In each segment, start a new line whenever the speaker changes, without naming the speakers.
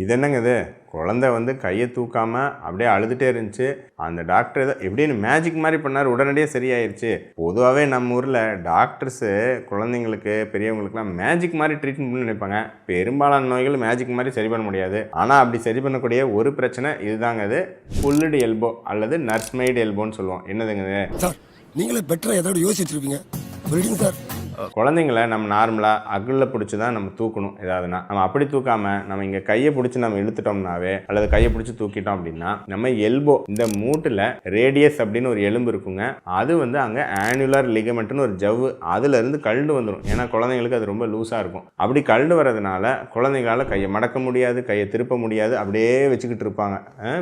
இது என்னங்க இது? குழந்தை வந்து கையை தூக்காமல் அப்படியே அழுதுகிட்டே இருந்துச்சு. அந்த டாக்டர் ஏதோ எப்படின்னு மேஜிக் மாதிரி பண்ணார், உடனடியாக சரியாயிருச்சு. பொதுவாகவே நம்ம ஊரில் டாக்டர்ஸு குழந்தைங்களுக்கு பெரியவங்களுக்குலாம் மேஜிக் மாதிரி ட்ரீட்மெண்ட் பண்ணி நினைப்பாங்க. பெரும்பாலான நோய்கள் மேஜிக் மாதிரி சரி பண்ண முடியாது. ஆனால் அப்படி சரி பண்ணக்கூடிய ஒரு பிரச்சனை இதுதாங்க. அது புல்லுடு எல்போ அல்லது நர்ஸ்மெய்டு எல்போன்னு சொல்லுவோம். என்னதுங்க
சார்? நீங்களே பெட்டராக ஏதாவது யோசிச்சிருப்பீங்க சார்.
குழந்தைங்கள நம்ம நார்மலாக அகலில் பிடிச்சி தான் நம்ம தூக்கணும். ஏதாவதுனா நம்ம அப்படி தூக்காமல் நம்ம இங்கே கையை பிடிச்சி நம்ம இழுத்துட்டோம்னாவே அல்லது கையை பிடிச்சி தூக்கிட்டோம் அப்படின்னா நம்ம எல்போ இந்த மூட்டில் ரேடியஸ் அப்படின்னு ஒரு எலும்பு இருக்குங்க. அது வந்து அங்கே ஆனுலர் லிகமெண்ட்னு ஒரு ஜவ்வு, அதுலேருந்து கழண்டு வந்துடும். ஏன்னா குழந்தைங்களுக்கு அது ரொம்ப லூஸாக இருக்கும். அப்படி கழண்டு வரதுனால குழந்தைங்களால் கையை மடக்க முடியாது, கையை திருப்ப முடியாது, அப்படியே வச்சுக்கிட்டு இருப்பாங்க,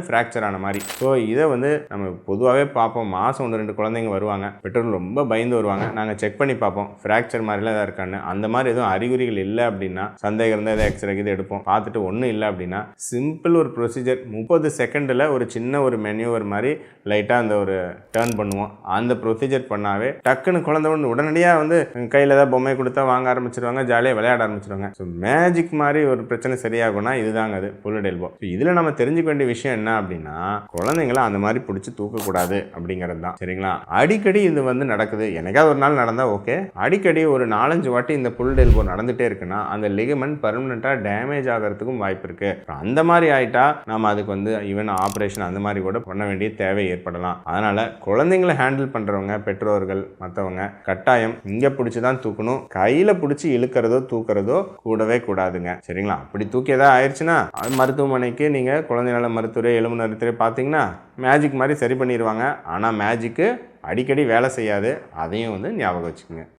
ஃப்ராக்சர் ஆன மாதிரி. ஸோ இதை வந்து நம்ம பொதுவாகவே பார்ப்போம். மாதம் 1-2 குழந்தைங்க வருவாங்க, பெற்றோர்கள் ரொம்ப பயந்து வருவாங்க. நாங்கள் செக் பண்ணி பார்ப்போம் ஃப்ராக்சர் மாதிரிலாம் எதாவது இருக்கான்னு. அந்த மாதிரி எதுவும் அறிகுறிகள் இல்லை அப்படின்னா, சந்தேகம் இருந்தால் எதாவது எக்ஸ்ரே இது எடுப்போம். பார்த்துட்டு ஒன்றும் இல்லை அப்படின்னா சிம்பிள் ஒரு ப்ரொசீஜர் 30 செகண்டில் ஒரு சின்ன ஒரு மெனியூவர் மாதிரி லைட்டாக அந்த ஒரு டேர்ன் பண்ணுவோம். அந்த ப்ரொசீஜர் பண்ணாவே டக்குன்னு குழந்தை ஒன்று உடனடியாக வந்து கையில் ஏதாவது பொம்மை கொடுத்தா வாங்க ஆரம்பிச்சிருவாங்க, ஜாலியாக விளையாட ஆரம்பிச்சிருவாங்க. ஸோ மேஜிக் மாதிரி ஒரு பிரச்சனை சரியாகும்னா இதுதாங்க அது புல்லுடு எல்போ. இதில் நம்ம தெரிஞ்சுக்க வேண்டிய விஷயம் என்ன அப்படின்னா, குழந்தைங்களை அந்த மாதிரி பிடிச்சி தூக்கக்கூடாது அப்படிங்கிறது தான். சரிங்களா? அடிக்கடி இது வந்து நடக்குது. என்னைக்காவது ஒரு நாள் நடந்தால் ஓகே. அடிக்கடி ஒரு 4-5 வாட்டி இந்த புல்லுடு எல்போ நடந்துகிட்டே இருக்குன்னா அந்த லிகமெண்ட் பர்மனெண்ட்டாக டேமேஜ் ஆகிறதுக்கும் வாய்ப்பு இருக்குது. அந்த மாதிரி ஆகிட்டா நம்ம அதுக்கு வந்து ஈவன் ஆப்ரேஷன் அந்த மாதிரி கூட பண்ண வேண்டிய தேவை ஏற்படலாம். அதனால் குழந்தைங்களை ஹேண்டில் பண்ணுறவங்க, பெற்றோர்கள், மற்றவங்க கட்டாயம் இங்கே பிடிச்சி தான் தூக்கணும். கையில் பிடிச்சி இழுக்கிறதோ தூக்கிறதோ கூடவே கூடாதுங்க. சரிங்களா? அப்படி தூக்கி எதாவது ஆயிடுச்சுன்னா மருத்துவமனைக்கு நீங்கள் குழந்தை நல மருத்துவரை, எலும்பு மருத்துவரை பார்த்தீங்கன்னா மேஜிக் மாதிரி சரி பண்ணிடுவாங்க. ஆனால் மேஜிக்கு அடிக்கடி வேலை செய்யாது. அதையும் வந்து ஞாபகம் வச்சுக்கோங்க.